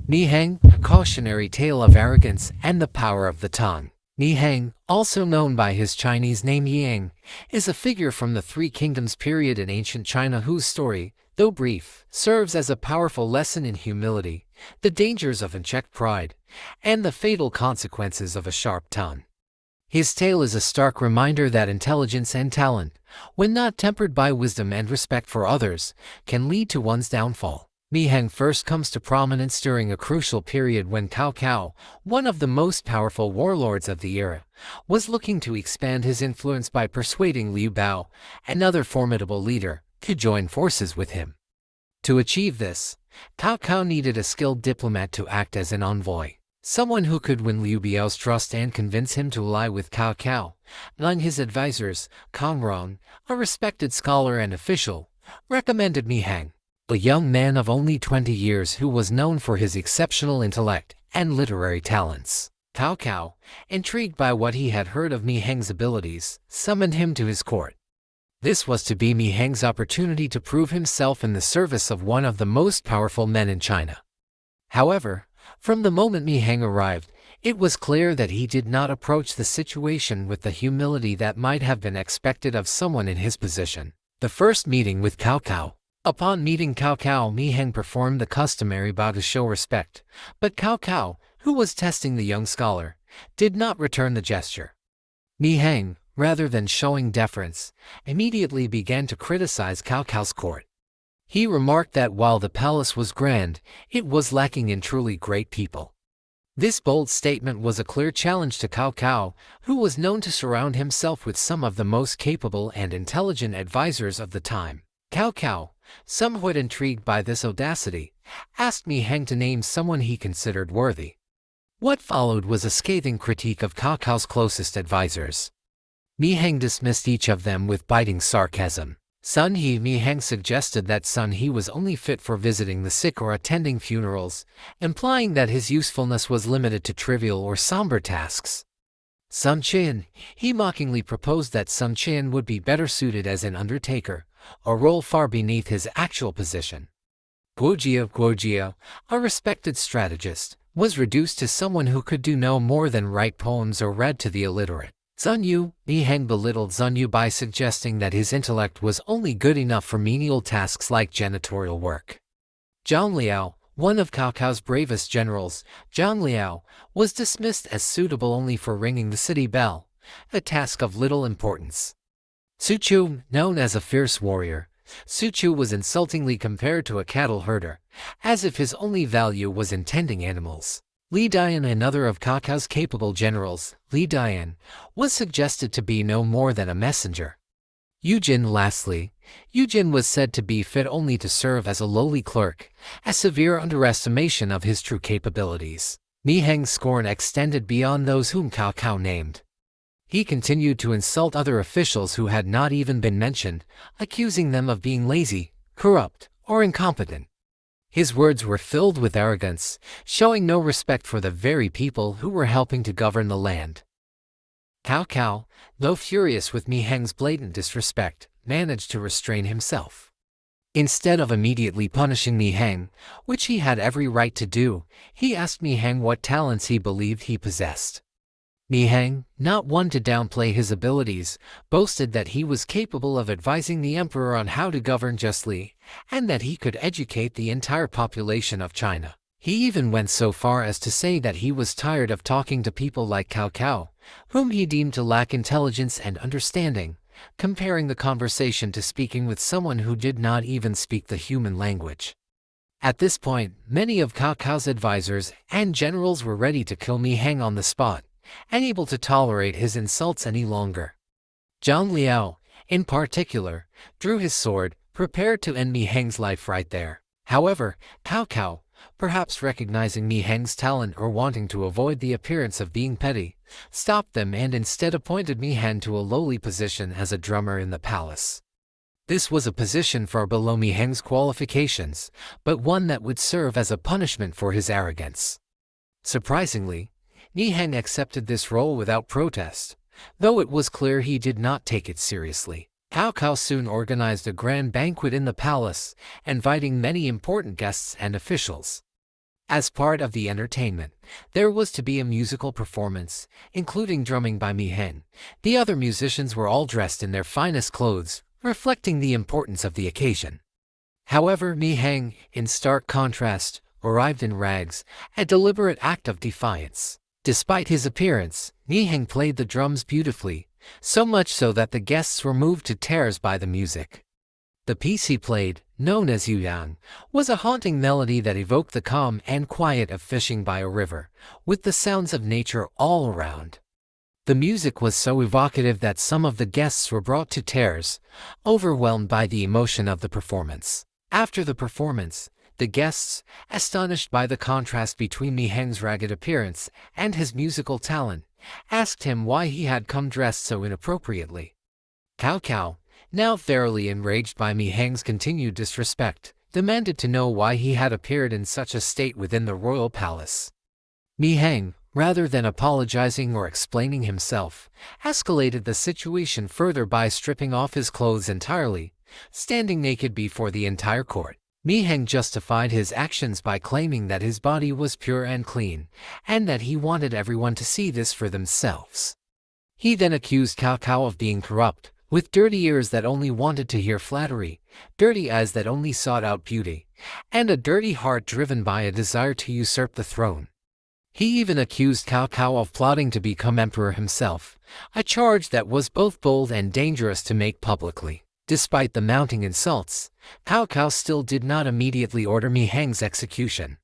Yi Eng, a cautionary tale of arrogance and the power of the tongue. Yi Eng, also known by his Chinese name Yi Eng, is a figure from the Three Kingdoms period in ancient China whose story, though brief, serves as a powerful lesson in humility, the dangers of unchecked pride, and the fatal consequences of a sharp tongue. His tale is a stark reminder that intelligence and talent, when not tempered by wisdom and respect for others, can lead to one's downfall. Yi Eng first comes to prominence during a crucial period when Cao Cao, one of the most powerful warlords of the era, was looking to expand his influence by persuading Liu Bao, another formidable leader, to join forces with him. To achieve this, Cao Cao needed a skilled diplomat to act as an envoy, someone who could win Liu Bao's trust and convince him to ally with Cao Cao. Among his advisors, Kang Rong, a respected scholar and official, recommended Yi Eng, a young man of only 20 years who was known for his exceptional intellect and literary talents. Cao Cao, intrigued by what he had heard of Yi Eng's abilities, summoned him to his court. This was to be Yi Eng's opportunity to prove himself in the service of one of the most powerful men in China. However, from the moment Yi Eng arrived, it was clear that he did not approach the situation with the humility that might have been expected of someone in his position. The first meeting with Cao Cao. Upon meeting Cao Cao, Yi Eng performed the customary bow to show respect, but Cao Cao, who was testing the young scholar, did not return the gesture. Yi Eng, rather than showing deference, immediately began to criticize Cao Cao's court. He remarked that while the palace was grand, it was lacking in truly great people. This bold statement was a clear challenge to Cao Cao, who was known to surround himself with some of the most capable and intelligent advisors of the time. Cao Cao, somewhat intrigued by this audacity, asked Yi Eng to name someone he considered worthy. What followed was a scathing critique of Cao Cao's closest advisors. Yi Eng dismissed each of them with biting sarcasm. Sun He. Yi Eng suggested that Sun He was only fit for visiting the sick or attending funerals, implying that his usefulness was limited to trivial or somber tasks. Sun Qian. He mockingly proposed that Sun Qian would be better suited as an undertaker, a role far beneath his actual position. Guojia, a respected strategist, was reduced to someone who could do no more than write poems or read to the illiterate. Zun Yu. Yi Eng belittled Zun Yu by suggesting that his intellect was only good enough for menial tasks like janitorial work. Zhang Liao, one of Cao Cao's bravest generals, Zhang Liao, was dismissed as suitable only for ringing the city bell, a task of little importance. Su Chu, known as a fierce warrior, Su Chu was insultingly compared to a cattle herder, as if his only value was in tending animals. Li Dian, another of Cao Cao's capable generals, Li Dian, was suggested to be no more than a messenger. Yu Jin. Lastly, Yu Jin was said to be fit only to serve as a lowly clerk, a severe underestimation of his true capabilities. Yi Eng's scorn extended beyond those whom Cao Cao named. He continued to insult other officials who had not even been mentioned, accusing them of being lazy, corrupt, or incompetent. His words were filled with arrogance, showing no respect for the very people who were helping to govern the land. Cao Cao, though furious with Yi Eng's blatant disrespect, managed to restrain himself. Instead of immediately punishing Yi Eng, which he had every right to do, he asked Yi Eng what talents he believed he possessed. Yi Eng, not one to downplay his abilities, boasted that he was capable of advising the emperor on how to govern justly, and that he could educate the entire population of China. He even went so far as to say that he was tired of talking to people like Cao Cao, whom he deemed to lack intelligence and understanding, comparing the conversation to speaking with someone who did not even speak the human language. At this point, many of Cao Cao's advisors and generals were ready to kill Yi Eng on the spot, unable to tolerate his insults any longer. Zhang Liao, in particular, drew his sword, prepared to end Yi Eng's life right there. However, Cao Cao, perhaps recognizing Yi Eng's talent or wanting to avoid the appearance of being petty, stopped them and instead appointed Yi Eng to a lowly position as a drummer in the palace. This was a position far below Yi Eng's qualifications, but one that would serve as a punishment for his arrogance. Surprisingly, Yi Eng accepted this role without protest, though it was clear he did not take it seriously. Cao Cao soon organized a grand banquet in the palace, inviting many important guests and officials. As part of the entertainment, there was to be a musical performance, including drumming by Yi Eng. The other musicians were all dressed in their finest clothes, reflecting the importance of the occasion. However, Yi Eng, in stark contrast, arrived in rags, a deliberate act of defiance. Despite his appearance, Yi Eng played the drums beautifully, so much so that the guests were moved to tears by the music. The piece he played, known as Yi Eng, was a haunting melody that evoked the calm and quiet of fishing by a river, with the sounds of nature all around. The music was so evocative that some of the guests were brought to tears, overwhelmed by the emotion of the performance. After the performance, the guests, astonished by the contrast between Yi Eng's ragged appearance and his musical talent, asked him why he had come dressed so inappropriately. Cao, now thoroughly enraged by Yi Eng's continued disrespect, demanded to know why he had appeared in such a state within the royal palace. Yi Eng, rather than apologizing or explaining himself, escalated the situation further by stripping off his clothes entirely, standing naked before the entire court. Yi Eng justified his actions by claiming that his body was pure and clean, and that he wanted everyone to see this for themselves. He then accused Cao of being corrupt, with dirty ears that only wanted to hear flattery, dirty eyes that only sought out beauty, and a dirty heart driven by a desire to usurp the throne. He even accused Cao of plotting to become emperor himself, a charge that was both bold and dangerous to make publicly. Despite the mounting insults, Cao still did not immediately order Yi Eng's execution.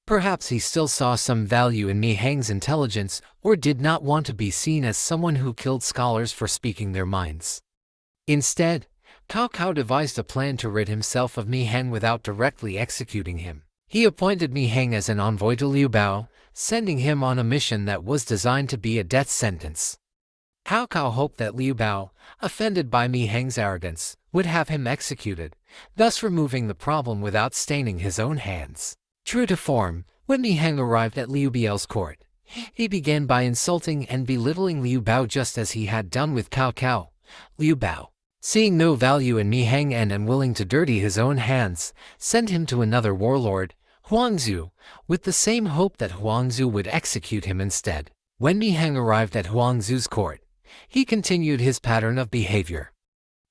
Perhaps he still saw some value in Yi Eng's intelligence or did not want to be seen as someone who killed scholars for speaking their minds. Instead, Cao devised a plan to rid himself of Yi Eng without directly executing him. He appointed Yi Eng as an envoy to Liu Bao, sending him on a mission that was designed to be a death sentence. Cao hoped that Liu Bao, offended by Yi Eng's arrogance, would have him executed, thus removing the problem without staining his own hands. True to form, when Yi Eng arrived at Liu Bao's court, he began by insulting and belittling Liu Bao just as he had done with Cao. Liu Bao, seeing no value in Yi Eng and unwilling to dirty his own hands, sent him to another warlord, Huangzu, with the same hope that Huangzu would execute him instead. When Yi Eng arrived at Huangzu's court, he continued his pattern of behavior.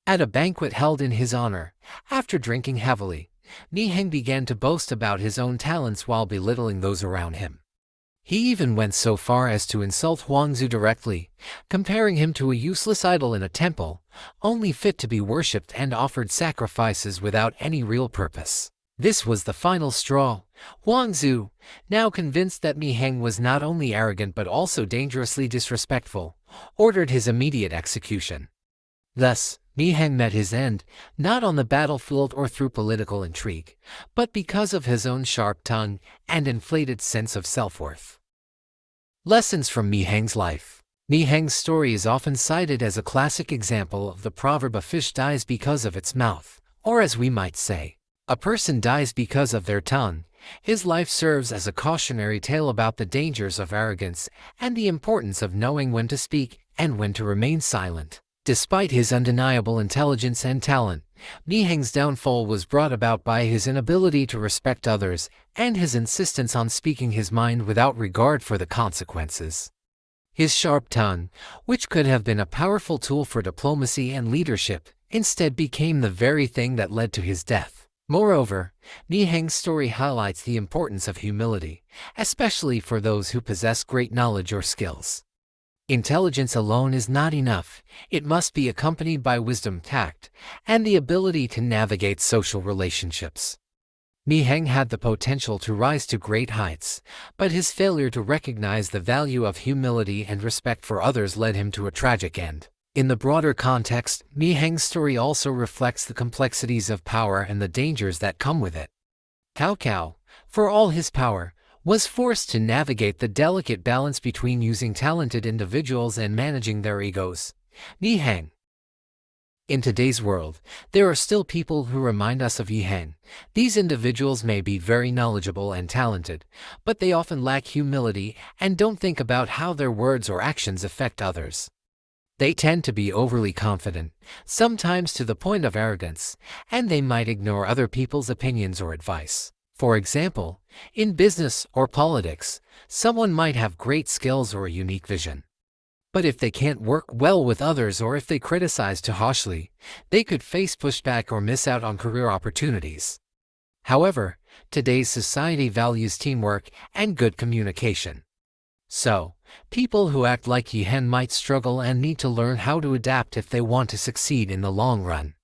At a banquet held in his honor, after drinking heavily, Yi Eng began to boast about his own talents while belittling those around him. He even went so far as to insult Huangzu directly, comparing him to a useless idol in a temple, only fit to be worshipped and offered sacrifices without any real purpose. This was the final straw. Huangzu, now convinced that Yi Eng was not only arrogant but also dangerously disrespectful, ordered his immediate execution. Thus, Yi Eng met his end, not on the battlefield or through political intrigue, but because of his own sharp tongue and inflated sense of self-worth. Lessons from Yi Eng's life. Yi Eng's story is often cited as a classic example of the proverb "a fish dies because of its mouth," or as we might say, a person dies because of their tongue. His life serves as a cautionary tale about the dangers of arrogance and the importance of knowing when to speak and when to remain silent. Despite his undeniable intelligence and talent, Yi Eng's downfall was brought about by his inability to respect others and his insistence on speaking his mind without regard for the consequences. His sharp tongue, which could have been a powerful tool for diplomacy and leadership, instead became the very thing that led to his death. Moreover, Yi Eng's story highlights the importance of humility, especially for those who possess great knowledge or skills. Intelligence alone is not enough. It must be accompanied by wisdom, tact, and the ability to navigate social relationships. Yi Eng had the potential to rise to great heights, but his failure to recognize the value of humility and respect for others led him to a tragic end. In the broader context, Yi Eng's story also reflects the complexities of power and the dangers that come with it. Cao, for all his power, was forced to navigate the delicate balance between using talented individuals and managing their egos. Yi Eng. In today's world, there are still people who remind us of Yi Eng. These individuals may be very knowledgeable and talented, but they often lack humility and don't think about how their words or actions affect others. They tend to be overly confident, sometimes to the point of arrogance, and they might ignore other people's opinions or advice. For example, in business or politics, someone might have great skills or a unique vision. But if they can't work well with others or if they criticize too harshly, they could face pushback or miss out on career opportunities. However, today's society values teamwork and good communication. So, people who act like Yi Eng might struggle and need to learn how to adapt if they want to succeed in the long run.